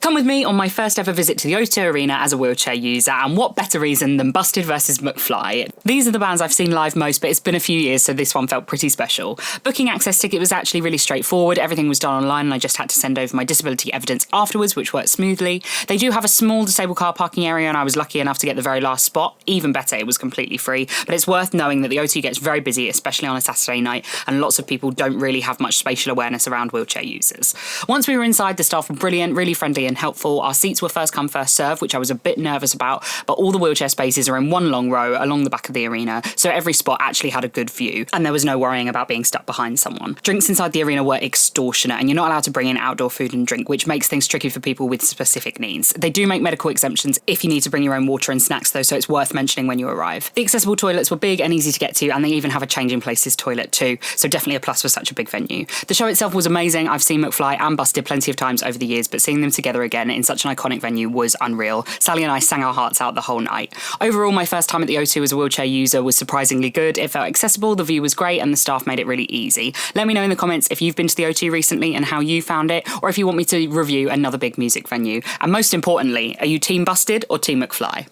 Come with me on my first ever visit to the O2 Arena as a wheelchair user, and what better reason than Busted versus Mcfly. These are the bands I've seen live most, but it's been a few years, so this one felt pretty special. Booking access ticket was actually really straightforward. Everything was done online and I just had to send over my disability evidence afterwards, which worked smoothly. They do have a small disabled car parking area and I was lucky enough to get the very last spot. Even better, it was completely free, but it's worth knowing that the O2 gets very busy, especially on a Saturday night, and lots of people don't really have much spatial awareness around wheelchair users. Once we were inside, the staff were brilliant, really friendly and helpful. Our seats were first come, first serve, which I was a bit nervous about, but all the wheelchair spaces are in one long row along the back of the arena, so every spot actually had a good view, and there was no worrying about being stuck behind someone. Drinks inside the arena were extortionate, and you're not allowed to bring in outdoor food and drink, which makes things tricky for people with specific needs. They do make medical exemptions if you need to bring your own water and snacks though, so it's worth mentioning when you arrive. The accessible toilets were big and easy to get to, and they even have a changing places toilet too, so definitely a plus for such a big venue. The show itself was amazing. I've seen Mcfly and Busted plenty of times over the years, but seeing them together again in such an iconic venue was unreal. Sally and I sang our hearts out the whole night. Overall, my first time at the O2 as a wheelchair user was surprisingly good. It felt accessible, the view was great, and the staff made it really easy. Let me know in the comments if you've been to the O2 recently and how you found it, or if you want me to review another big music venue. And most importantly, are you Team Busted or Team Mcfly?